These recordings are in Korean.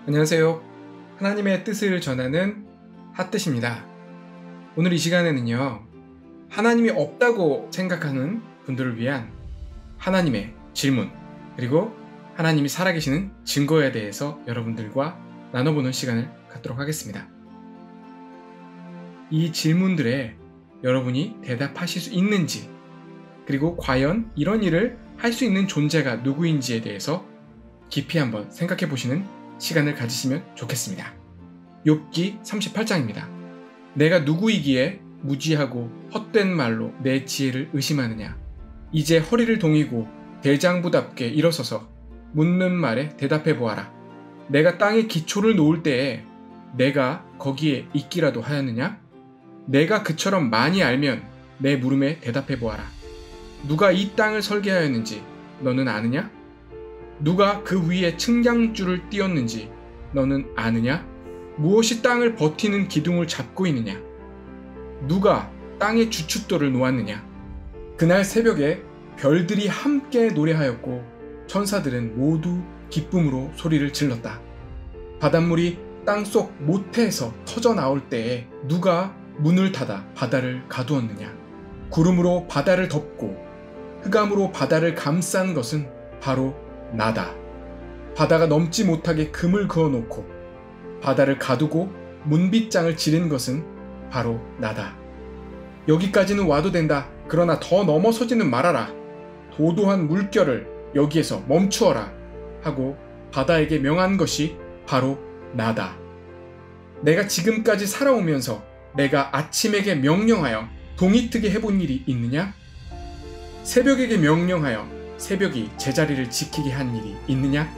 안녕하세요. 하나님의 뜻을 전하는 핫뜻입니다. 오늘 이 시간에는요, 하나님이 없다고 생각하는 분들을 위한 하나님의 질문, 그리고 하나님이 살아계시는 증거에 대해서 여러분들과 나눠보는 시간을 갖도록 하겠습니다. 이 질문들에 여러분이 대답하실 수 있는지, 그리고 과연 이런 일을 할 수 있는 존재가 누구인지에 대해서 깊이 한번 생각해 보시는 시간을 가지시면 좋겠습니다. 욥기 38장입니다. 내가 누구이기에 무지하고 헛된 말로 내 지혜를 의심하느냐. 이제 허리를 동이고 대장부답게 일어서서 묻는 말에 대답해 보아라. 내가 땅에 기초를 놓을 때에 내가 거기에 있기라도 하였느냐? 내가 그처럼 많이 알면 내 물음에 대답해 보아라. 누가 이 땅을 설계하였는지 너는 아느냐? 누가 그 위에 측량줄을 띄었는지 너는 아느냐? 무엇이 땅을 버티는 기둥을 잡고 있느냐? 누가 땅에 주춧돌을 놓았느냐? 그날 새벽에 별들이 함께 노래하였고 천사들은 모두 기쁨으로 소리를 질렀다. 바닷물이 땅속 모태에서 터져 나올 때에 누가 문을 닫아 바다를 가두었느냐? 구름으로 바다를 덮고 흑암으로 바다를 감싼 것은 바로 나다. 바다가 넘지 못하게 금을 그어놓고 바다를 가두고 문빗장을 지른 것은 바로 나다. 여기까지는 와도 된다. 그러나 더 넘어서지는 말아라. 도도한 물결을 여기에서 멈추어라 하고 바다에게 명한 것이 바로 나다. 내가 지금까지 살아오면서 내가 아침에게 명령하여 동이 트게 해본 일이 있느냐? 새벽에게 명령하여 새벽이 제자리를 지키게 한 일이 있느냐?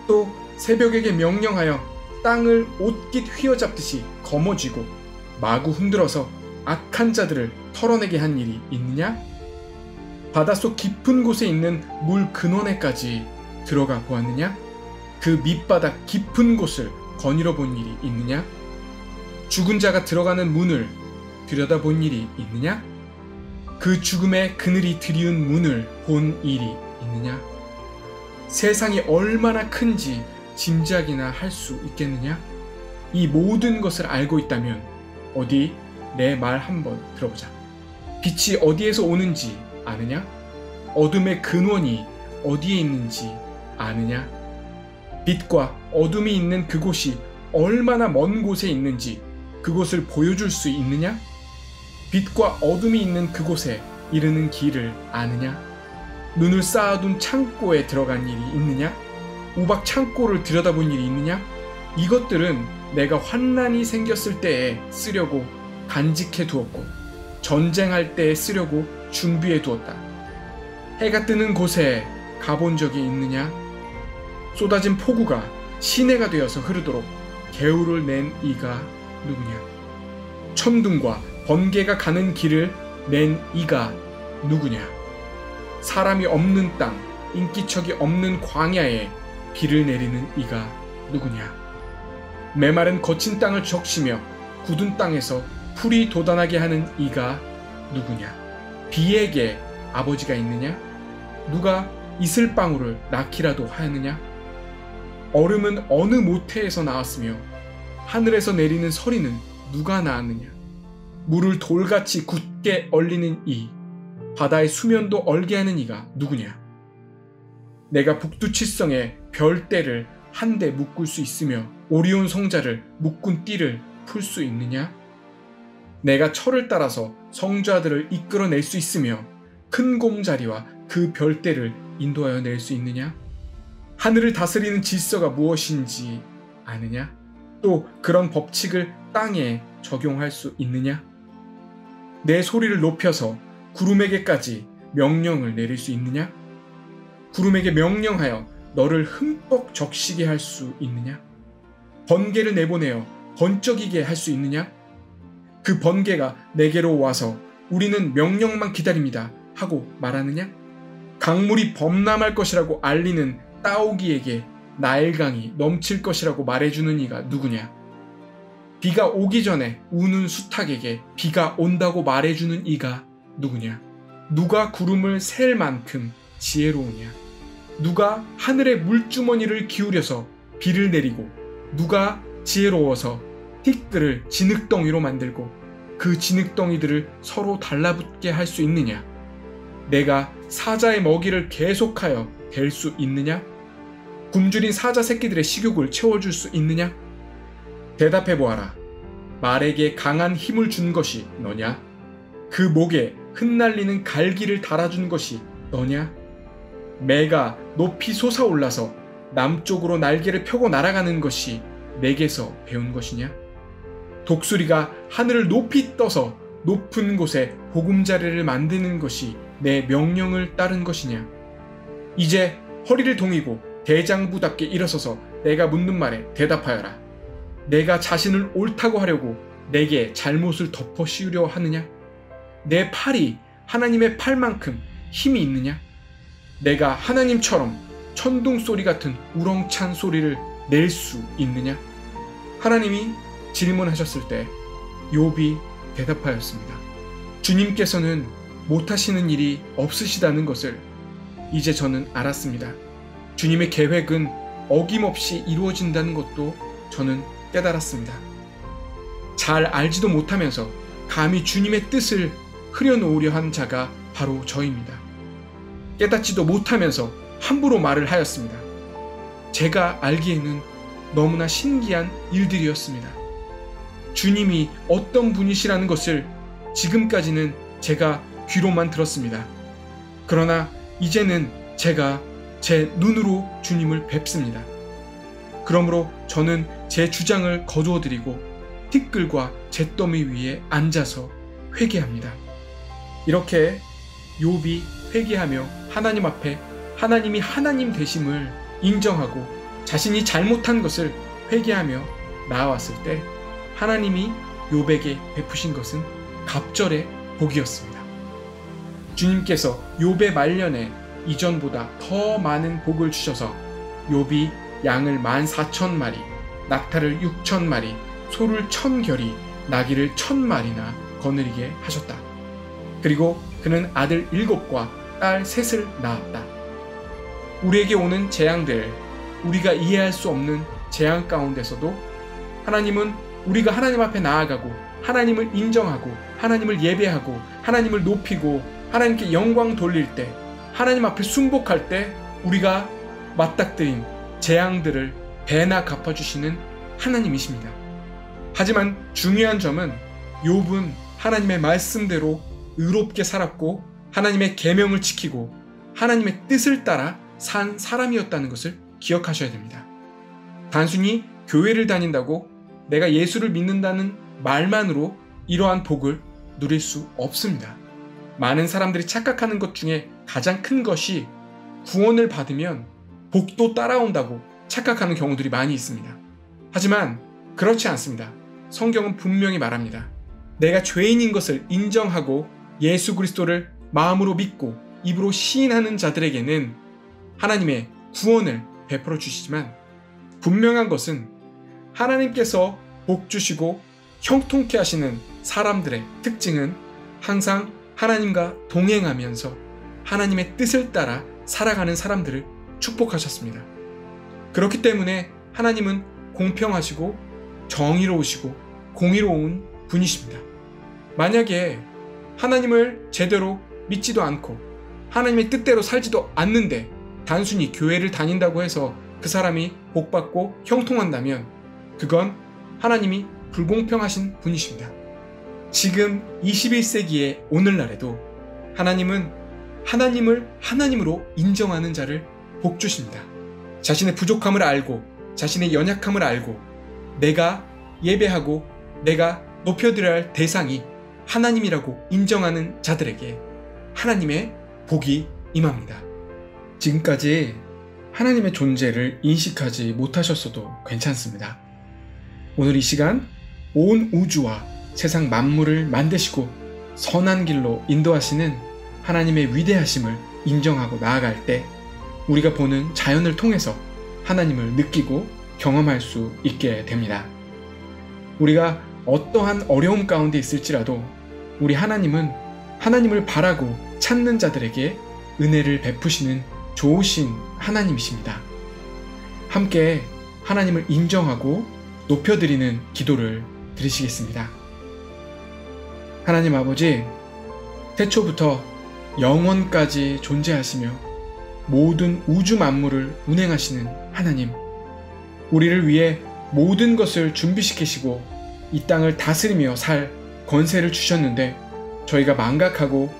또 새벽에게 명령하여 땅을 옷깃 휘어잡듯이 거머쥐고 마구 흔들어서 악한 자들을 털어내게 한 일이 있느냐? 바닷속 깊은 곳에 있는 물 근원에까지 들어가 보았느냐? 그 밑바닥 깊은 곳을 거닐어 본 일이 있느냐? 죽은 자가 들어가는 문을 들여다본 일이 있느냐? 그 죽음의 그늘이 드리운 문을 본 일이 있느냐? 세상이 얼마나 큰지 짐작이나 할 수 있겠느냐? 이 모든 것을 알고 있다면 어디 내 말 한번 들어보자. 빛이 어디에서 오는지 아느냐? 어둠의 근원이 어디에 있는지 아느냐? 빛과 어둠이 있는 그곳이 얼마나 먼 곳에 있는지 그곳을 보여줄 수 있느냐? 빛과 어둠이 있는 그곳에 이르는 길을 아느냐? 눈을 쌓아둔 창고에 들어간 일이 있느냐? 우박 창고를 들여다본 일이 있느냐? 이것들은 내가 환난이 생겼을 때에 쓰려고 간직해 두었고 전쟁할 때에 쓰려고 준비해 두었다. 해가 뜨는 곳에 가본 적이 있느냐? 쏟아진 폭우가 시내가 되어서 흐르도록 개울을 낸 이가 누구냐? 천둥과 번개가 가는 길을 낸 이가 누구냐? 사람이 없는 땅, 인기척이 없는 광야에 비를 내리는 이가 누구냐? 메마른 거친 땅을 적시며 굳은 땅에서 풀이 돋아나게 하는 이가 누구냐? 비에게 아버지가 있느냐? 누가 이슬방울을 낳기라도 하였느냐? 얼음은 어느 모태에서 나왔으며 하늘에서 내리는 서리는 누가 낳았느냐? 물을 돌같이 굳게 얼리는 이, 바다의 수면도 얼게 하는 이가 누구냐? 내가 북두칠성의 별대를 한데 묶을 수 있으며 오리온 성자를 묶은 띠를 풀 수 있느냐? 내가 철을 따라서 성자들을 이끌어낼 수 있으며 큰 곰자리와 그 별대를 인도하여 낼 수 있느냐? 하늘을 다스리는 질서가 무엇인지 아느냐? 또 그런 법칙을 땅에 적용할 수 있느냐? 내 소리를 높여서 구름에게까지 명령을 내릴 수 있느냐? 구름에게 명령하여 너를 흠뻑 적시게 할 수 있느냐? 번개를 내보내어 번쩍이게 할 수 있느냐? 그 번개가 내게로 와서 우리는 명령만 기다립니다 하고 말하느냐? 강물이 범람할 것이라고 알리는 따오기에게 나일강이 넘칠 것이라고 말해주는 이가 누구냐? 비가 오기 전에 우는 수탉에게 비가 온다고 말해주는 이가 누구냐? 누가 구름을 셀 만큼 지혜로우냐? 누가 하늘의 물주머니를 기울여서 비를 내리고 누가 지혜로워서 티끌을 진흙덩이로 만들고 그 진흙덩이들을 서로 달라붙게 할 수 있느냐? 내가 사자의 먹이를 계속하여 댈 수 있느냐? 굶주린 사자 새끼들의 식욕을 채워줄 수 있느냐? 대답해 보아라. 말에게 강한 힘을 준 것이 너냐? 그 목에 흩날리는 갈기를 달아준 것이 너냐? 매가 높이 솟아올라서 남쪽으로 날개를 펴고 날아가는 것이 내게서 배운 것이냐? 독수리가 하늘을 높이 떠서 높은 곳에 보금자리를 만드는 것이 내 명령을 따른 것이냐? 이제 허리를 동이고 대장부답게 일어서서 내가 묻는 말에 대답하여라. 내가 자신을 옳다고 하려고 내게 잘못을 덮어 씌우려 하느냐? 내 팔이 하나님의 팔만큼 힘이 있느냐? 내가 하나님처럼 천둥 소리 같은 우렁찬 소리를 낼 수 있느냐? 하나님이 질문하셨을 때 욥이 대답하였습니다. 주님께서는 못하시는 일이 없으시다는 것을 이제 저는 알았습니다. 주님의 계획은 어김없이 이루어진다는 것도 저는 깨달았습니다. 잘 알지도 못하면서 감히 주님의 뜻을 흐려놓으려 한 자가 바로 저입니다. 깨닫지도 못하면서 함부로 말을 하였습니다. 제가 알기에는 너무나 신기한 일들이었습니다. 주님이 어떤 분이시라는 것을 지금까지는 제가 귀로만 들었습니다. 그러나 이제는 제가 제 눈으로 주님을 뵙습니다. 그러므로 저는 제 주장을 거두어 드리고 티끌과 잿더미 위에 앉아서 회개합니다. 이렇게 욥이 회개하며 하나님 앞에 하나님이 하나님 되심을 인정하고 자신이 잘못한 것을 회개하며 나아왔을 때 하나님이 욥에게 베푸신 것은 갑절의 복이었습니다. 주님께서 욥의 말년에 이전보다 더 많은 복을 주셔서 욥이 양을 14,000마리, 낙타를 6,000마리, 소를 1,000결이, 나귀를 1,000마리나 거느리게 하셨다. 그리고 그는 아들 7과 딸 3을 낳았다. 우리에게 오는 재앙들, 우리가 이해할 수 없는 재앙 가운데서도 하나님은 우리가 하나님 앞에 나아가고 하나님을 인정하고 하나님을 예배하고 하나님을 높이고 하나님께 영광 돌릴 때 하나님 앞에 순복할 때 우리가 맞닥뜨린 재앙들을 배나 갚아주시는 하나님이십니다. 하지만 중요한 점은 욥은 하나님의 말씀대로 의롭게 살았고 하나님의 계명을 지키고 하나님의 뜻을 따라 산 사람이었다는 것을 기억하셔야 됩니다. 단순히 교회를 다닌다고 내가 예수를 믿는다는 말만으로 이러한 복을 누릴 수 없습니다. 많은 사람들이 착각하는 것 중에 가장 큰 것이 구원을 받으면 복도 따라온다고 착각하는 경우들이 많이 있습니다. 하지만 그렇지 않습니다. 성경은 분명히 말합니다. 내가 죄인인 것을 인정하고 예수 그리스도를 마음으로 믿고 입으로 시인하는 자들에게는 하나님의 구원을 베풀어 주시지만 분명한 것은 하나님께서 복 주시고 형통케 하시는 사람들의 특징은 항상 하나님과 동행하면서 하나님의 뜻을 따라 살아가는 사람들을 축복하셨습니다. 그렇기 때문에 하나님은 공평하시고 정의로우시고 공의로운 분이십니다. 만약에 하나님을 제대로 믿지도 않고 하나님의 뜻대로 살지도 않는데 단순히 교회를 다닌다고 해서 그 사람이 복받고 형통한다면 그건 하나님이 불공평하신 분이십니다. 지금 21세기의 오늘날에도 하나님은 하나님을 하나님으로 인정하는 자를 복주십니다. 자신의 부족함을 알고 자신의 연약함을 알고 내가 예배하고 내가 높여드려야 할 대상이 하나님이라고 인정하는 자들에게 하나님의 복이 임합니다. 지금까지 하나님의 존재를 인식하지 못하셨어도 괜찮습니다. 오늘 이 시간 온 우주와 세상 만물을 만드시고 선한 길로 인도하시는 하나님의 위대하심을 인정하고 나아갈 때 우리가 보는 자연을 통해서 하나님을 느끼고 경험할 수 있게 됩니다. 우리가 어떠한 어려움 가운데 있을지라도 우리 하나님은 하나님을 바라고 찾는 자들에게 은혜를 베푸시는 좋으신 하나님이십니다. 함께 하나님을 인정하고 높여드리는 기도를 드리시겠습니다. 하나님 아버지, 태초부터 영원까지 존재하시며 모든 우주 만물을 운행하시는 하나님, 우리를 위해 모든 것을 준비시키시고 이 땅을 다스리며 살 권세를 주셨는데 저희가 망각하고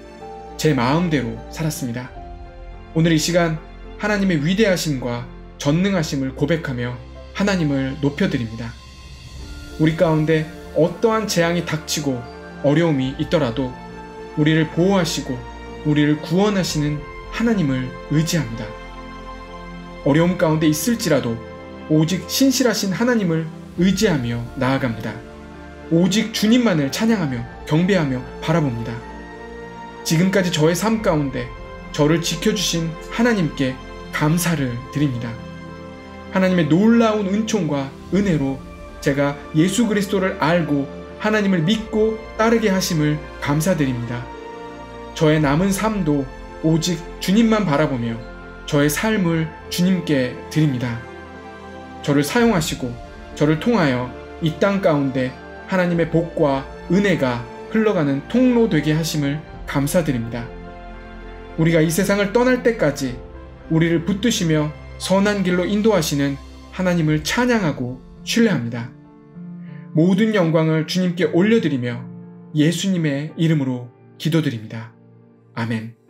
제 마음대로 살았습니다. 오늘 이 시간 하나님의 위대하심과 전능하심을 고백하며 하나님을 높여드립니다. 우리 가운데 어떠한 재앙이 닥치고 어려움이 있더라도 우리를 보호하시고 우리를 구원하시는 하나님을 의지합니다. 어려움 가운데 있을지라도 오직 신실하신 하나님을 의지하며 나아갑니다. 오직 주님만을 찬양하며 경배하며 바라봅니다. 지금까지 저의 삶 가운데 저를 지켜주신 하나님께 감사를 드립니다. 하나님의 놀라운 은총과 은혜로 제가 예수 그리스도를 알고 하나님을 믿고 따르게 하심을 감사드립니다. 저의 남은 삶도 오직 주님만 바라보며 저의 삶을 주님께 드립니다. 저를 사용하시고 저를 통하여 이 땅 가운데 하나님의 복과 은혜가 흘러가는 통로 되게 하심을 감사드립니다. 우리가 이 세상을 떠날 때까지 우리를 붙드시며 선한 길로 인도하시는 하나님을 찬양하고 신뢰합니다. 모든 영광을 주님께 올려드리며 예수님의 이름으로 기도드립니다. 아멘.